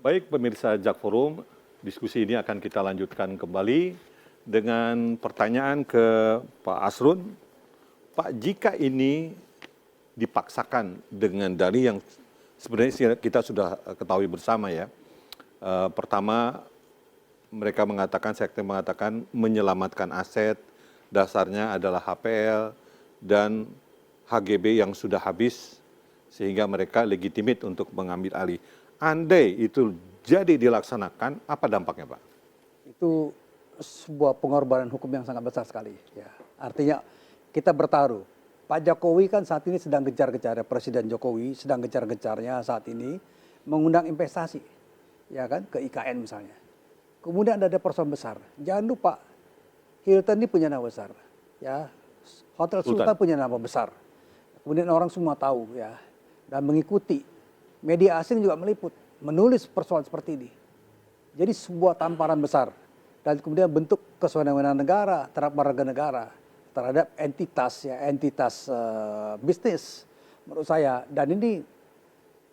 Baik pemirsa Jak Forum, diskusi ini akan kita lanjutkan kembali dengan pertanyaan ke Pak Asrun. Pak, jika ini dipaksakan dengan dari yang sebenarnya kita sudah ketahui bersama ya. Pertama, mereka mengatakan, sekte mengatakan menyelamatkan aset, dasarnya adalah HPL dan HGB yang sudah habis, sehingga mereka legitimit untuk mengambil alih. Andai itu jadi dilaksanakan, apa dampaknya Pak? Itu sebuah pengorbanan hukum yang sangat besar sekali. Ya. Artinya kita bertaruh. Pak Jokowi kan saat ini sedang gencar-gencarnya, Presiden Jokowi sedang gencar-gencarnya saat ini mengundang investasi, ya kan, ke IKN misalnya. Kemudian ada persoalan besar. Jangan lupa Hilton ini punya nama besar, ya. Hotel Sultan punya nama besar. Kemudian orang semua tahu ya dan mengikuti. Media asing juga meliput, menulis persoalan seperti ini. Jadi sebuah tamparan besar dan kemudian bentuk kesewenang-wenangan negara terhadap warga negara, terhadap entitas bisnis menurut saya. Dan ini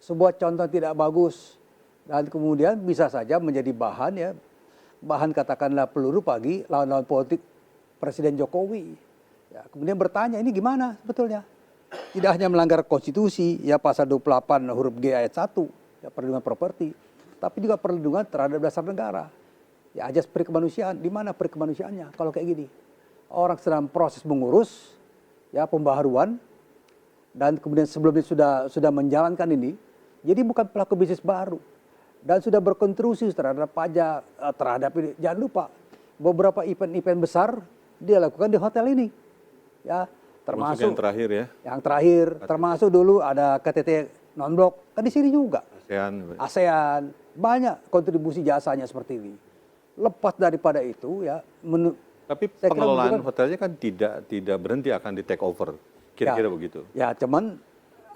sebuah contoh tidak bagus dan kemudian bisa saja menjadi bahan katakanlah peluru bagi lawan-lawan politik Presiden Jokowi. Ya, kemudian bertanya ini gimana sebetulnya? Tidak hanya melanggar konstitusi, ya pasal 28 huruf G ayat 1, ya perlindungan properti, tapi juga perlindungan terhadap dasar negara. Ya ajas perikemanusiaan, di mana perikemanusiaannya kalau kayak gini? Orang sedang proses mengurus, ya pembaharuan, dan kemudian sebelumnya sudah menjalankan ini, jadi bukan pelaku bisnis baru. Dan sudah berkontribusi terhadap pajak, terhadap ini. Jangan lupa, beberapa event-event besar dia lakukan di hotel ini. Ya, termasuk yang terakhir ya. Yang terakhir, termasuk dulu ada KTT non-blok, kan di sini juga. ASEAN, banyak kontribusi jasanya seperti ini. Lepas daripada itu ya. Tapi pengelolaan hotelnya kan tidak berhenti akan di take over, kira-kira begitu. Ya, cuman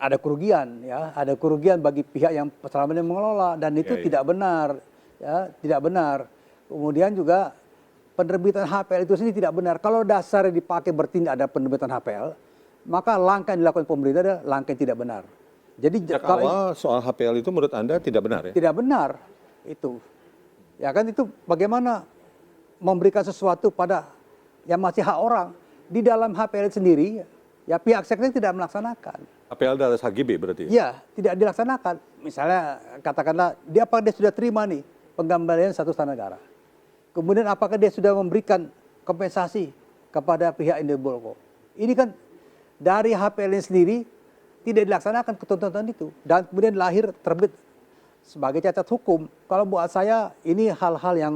ada kerugian ya, ada kerugian bagi pihak yang selama ini mengelola dan itu tidak benar, ya tidak benar. Kemudian juga penerbitan HPL itu sendiri tidak benar. Kalau dasarnya dipakai bertindak ada penerbitan HPL, maka langkah yang dilakukan pemerintah adalah langkah yang tidak benar. Jadi kalau awal soal HPL itu menurut Anda tidak benar ya? Tidak benar itu. Ya kan itu bagaimana memberikan sesuatu pada yang masih hak orang di dalam HPL sendiri, ya pihak sektor tidak melaksanakan. HPL adalah HGB berarti? Ya, tidak dilaksanakan. Misalnya katakanlah dia sudah terima nih penggembalian status tanah negara. Kemudian apakah dia sudah memberikan kompensasi kepada pihak Indobilco? Ini kan dari HPL sendiri tidak dilaksanakan ketentuan itu. Dan kemudian lahir terbit sebagai cacat hukum. Kalau buat saya ini hal-hal yang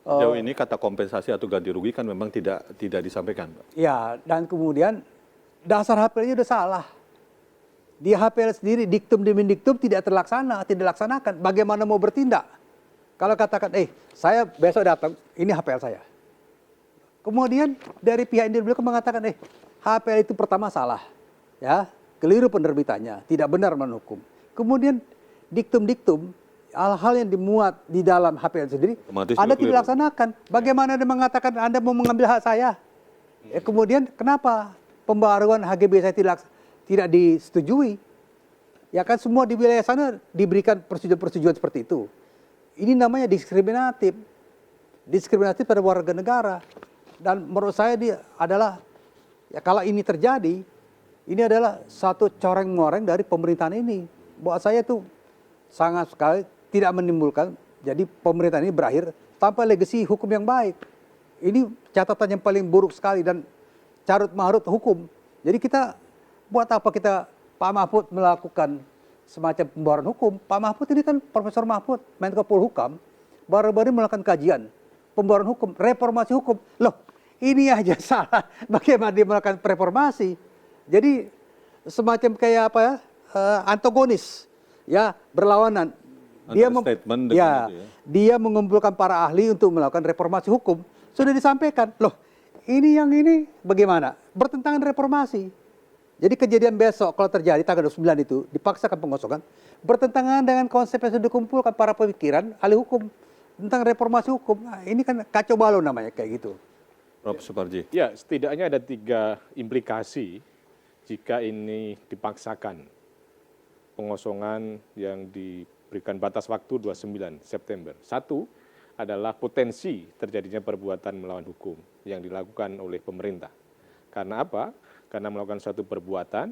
sejauh ini kata kompensasi atau ganti rugi kan memang tidak disampaikan, Pak. Ya, dan kemudian dasar HPL-nya sudah salah. Di HPL sendiri diktum demi diktum tidak dilaksanakan. Bagaimana mau bertindak? Kalau katakan, saya besok datang, ini HPL saya. Kemudian dari pihak Indobilco mengatakan, HPL itu pertama salah, ya, keliru penerbitannya, tidak benar menurut hukum. Kemudian diktum-diktum, hal-hal yang dimuat di dalam HPL sendiri, Anda tidak laksanakan. Bagaimana Anda mengatakan Anda mau mengambil hak saya? Kemudian kenapa pembaruan HGB saya tidak disetujui? Ya kan semua di wilayah sana diberikan persetujuan seperti itu. Ini namanya diskriminatif pada warga negara. Dan menurut saya dia adalah, ya kalau ini terjadi, ini adalah satu coreng-moreng dari pemerintahan ini. Buat saya itu sangat sekali tidak menimbulkan, jadi pemerintahan ini berakhir tanpa legasi hukum yang baik. Ini catatan yang paling buruk sekali dan carut-marut hukum. Jadi buat apa Pak Mahfud melakukan semacam pembaharuan hukum? Pak Mahfud ini kan Profesor Mahfud, Menko Polhukam, baru-baru melakukan kajian pembaharuan hukum, reformasi hukum. Loh, ini aja salah. Bagaimana dia melakukan reformasi? Jadi semacam kayak apa ya? Antagonis, ya berlawanan. Dia mengumpulkan para ahli untuk melakukan reformasi hukum. Sudah disampaikan. Loh, ini bagaimana? Bertentangan reformasi. Jadi kejadian besok kalau terjadi tanggal 29 itu dipaksakan pengosongan bertentangan dengan konsep yang sudah dikumpulkan para pemikiran ahli hukum tentang reformasi hukum. Nah, ini kan kacau balau namanya kayak gitu. Prof. Suparji. Ya, setidaknya ada 3 implikasi jika ini dipaksakan. Pengosongan yang berikan batas waktu 29 September. Satu adalah potensi terjadinya perbuatan melawan hukum yang dilakukan oleh pemerintah. Karena apa? Karena melakukan suatu perbuatan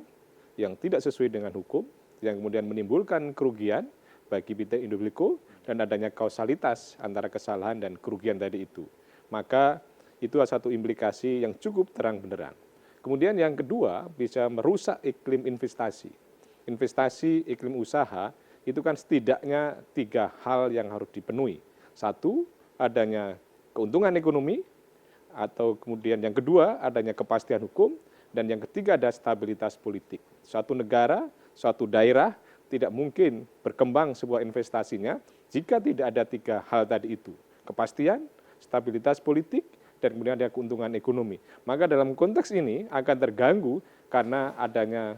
yang tidak sesuai dengan hukum, yang kemudian menimbulkan kerugian bagi pihak individu dan adanya kausalitas antara kesalahan dan kerugian tadi itu. Maka itu satu implikasi yang cukup terang benderang. Kemudian yang kedua bisa merusak iklim investasi. Investasi, iklim usaha itu kan setidaknya 3 hal yang harus dipenuhi. Satu, adanya keuntungan ekonomi, atau kemudian yang kedua adanya kepastian hukum, dan yang ketiga ada stabilitas politik. Suatu negara, suatu daerah tidak mungkin berkembang sebuah investasinya jika tidak ada 3 hal tadi itu. Kepastian, stabilitas politik, dan kemudian ada keuntungan ekonomi. Maka dalam konteks ini akan terganggu karena adanya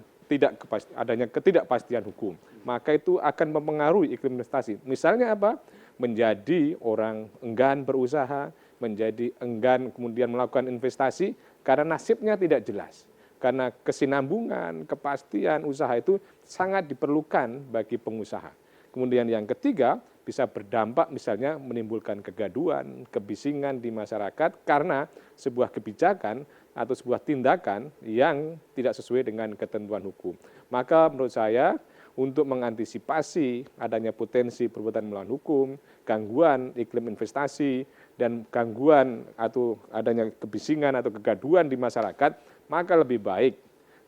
ketidakpastian hukum. Maka itu akan mempengaruhi iklim investasi. Misalnya apa? Menjadi orang enggan berusaha, menjadi enggan kemudian melakukan investasi karena nasibnya tidak jelas. Karena kesinambungan, kepastian usaha itu sangat diperlukan bagi pengusaha. Kemudian yang ketiga bisa berdampak misalnya menimbulkan kegaduhan, kebisingan di masyarakat karena sebuah kebijakan atau sebuah tindakan yang tidak sesuai dengan ketentuan hukum. Maka menurut saya untuk mengantisipasi adanya potensi perbuatan melawan hukum, gangguan iklim investasi, dan gangguan atau adanya kebisingan atau kegaduhan di masyarakat, maka lebih baik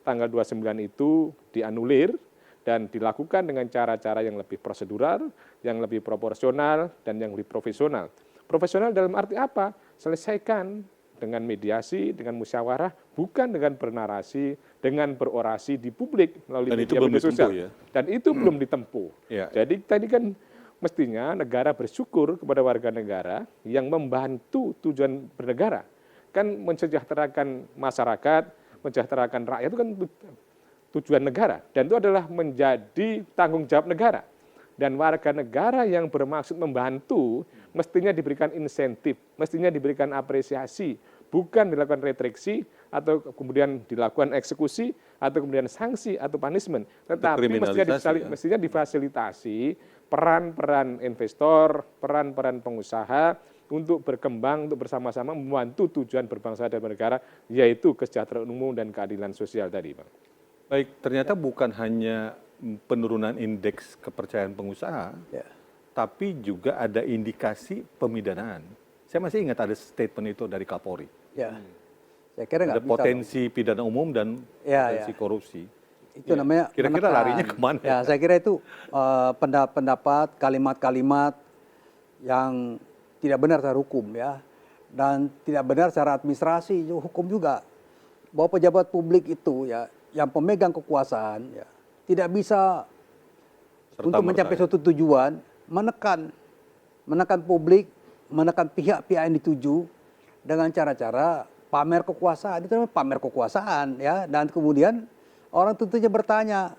tanggal 29 itu dianulir dan dilakukan dengan cara-cara yang lebih prosedural, yang lebih proporsional, dan yang lebih profesional. Profesional dalam arti apa? Selesaikan dengan mediasi, dengan musyawarah, bukan dengan bernarasi, dengan berorasi di publik melalui media sosial. Ya? Dan itu belum ditempuh. Ya. Jadi tadi kan mestinya negara bersyukur kepada warga negara yang membantu tujuan bernegara. Kan mensejahterakan masyarakat, mensejahterakan rakyat itu kan tujuan negara. Dan itu adalah menjadi tanggung jawab negara. Dan warga negara yang bermaksud membantu mestinya diberikan insentif, mestinya diberikan apresiasi, bukan dilakukan retriksi atau kemudian dilakukan eksekusi atau kemudian sanksi atau punishment. Tetapi mestinya difasilitasi peran-peran investor, peran-peran pengusaha untuk berkembang, untuk bersama-sama membantu tujuan berbangsa dan bernegara, yaitu kesejahteraan umum dan keadilan sosial tadi, Bang. Baik, ternyata bukan hanya penurunan indeks kepercayaan pengusaha, tapi juga ada indikasi pemidanaan. Saya masih ingat ada statement itu dari Kapolri. Ya, saya kira ada potensi pidana umum dan potensi korupsi. Itu namanya kira-kira menekan. larinya kemana? Ya, saya kira itu pendapat, kalimat-kalimat yang tidak benar secara hukum ya, dan tidak benar secara administrasi, hukum juga. Bahwa pejabat publik itu ya, yang pemegang kekuasaan ya, tidak bisa untuk mencapai suatu tujuan menekan publik, menekan pihak-pihak yang dituju dengan cara-cara pamer kekuasaan. Itu namanya pamer kekuasaan ya, dan kemudian orang tentunya bertanya,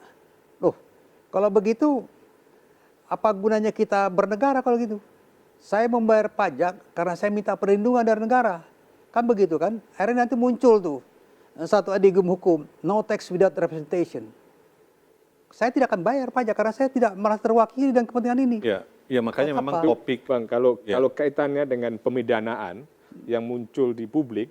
loh kalau begitu apa gunanya kita bernegara kalau gitu? Saya membayar pajak karena saya minta perlindungan dari negara. Kan begitu kan? Akhirnya nanti muncul tuh satu adigum hukum, no tax without representation. Saya tidak akan bayar pajak karena saya tidak merasa terwakili dan kepentingan ini. Ya makanya memang topik. Bang, kalau kaitannya dengan pemidanaan yang muncul di publik,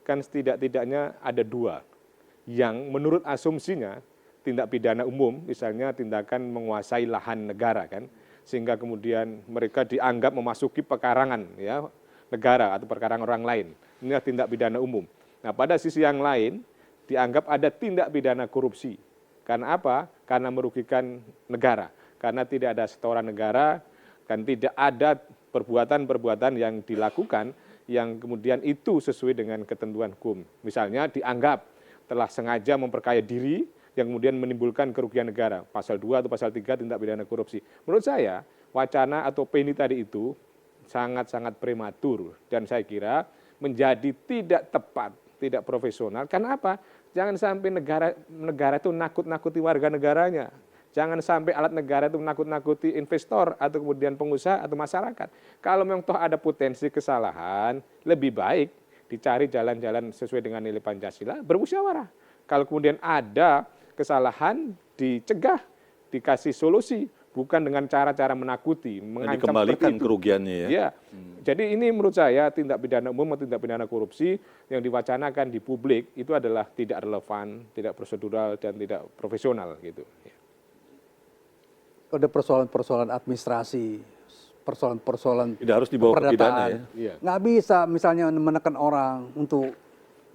kan setidak-tidaknya ada 2. Yang menurut asumsinya tindak pidana umum, misalnya tindakan menguasai lahan negara kan, sehingga kemudian mereka dianggap memasuki pekarangan ya negara atau pekarangan orang lain. Ini tindak pidana umum. Nah, pada sisi yang lain dianggap ada tindak pidana korupsi. Karena apa? Karena merugikan negara. Karena tidak ada setoran negara, kan tidak ada perbuatan-perbuatan yang dilakukan yang kemudian itu sesuai dengan ketentuan hukum. Misalnya dianggap telah sengaja memperkaya diri yang kemudian menimbulkan kerugian negara. Pasal 2 atau pasal 3 tindak pidana korupsi. Menurut saya, wacana atau opini tadi itu sangat-sangat prematur. Dan saya kira menjadi tidak tepat, tidak profesional. Karena apa? Jangan sampai negara itu nakut-nakuti warga negaranya. Jangan sampai alat negara itu nakut-nakuti investor atau kemudian pengusaha atau masyarakat. Kalau memang toh ada potensi kesalahan, lebih baik dicari jalan-jalan sesuai dengan nilai Pancasila, bermusyawarah. Kalau kemudian ada kesalahan, dicegah, dikasih solusi, bukan dengan cara-cara menakuti, mengancam Dikembalikan seperti itu. kerugiannya ya. Ya, jadi ini menurut saya tindak pidana umum atau tindak pidana korupsi yang diwacanakan di publik itu adalah tidak relevan, tidak prosedural dan tidak profesional gitu. Ya. Kalau ada persoalan-persoalan administrasi, persoalan-persoalan Tidak harus dibawa ke pidana perdataan, ya. Iya. nggak bisa misalnya menekan orang untuk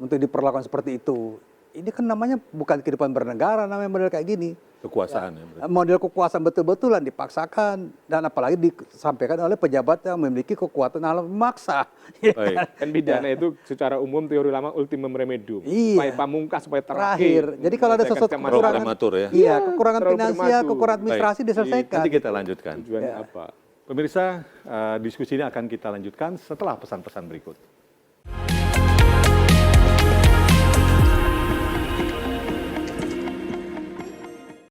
diperlakukan seperti itu. Ini kan namanya bukan kehidupan bernegara, namanya model kayak gini. Kekuasaan ya. berarti. Model kekuasaan betul-betulan dipaksakan dan apalagi disampaikan oleh pejabat yang memiliki kekuatan alam memaksa. Baik. Kan pidana itu secara umum teori lama ultimum remedium, Iya. supaya pamungkas, supaya Terakhir. terakhir. Jadi kalau ada menyelesaikan sesuatu kemaslahatan. kekurangan, Prematur ya. iya, kekurangan terlalu finansial, prematur. kekurangan administrasi Baik. diselesaikan. Nanti kita lanjutkan. Tujuannya apa? Pemirsa, diskusi ini akan kita lanjutkan setelah pesan-pesan berikut.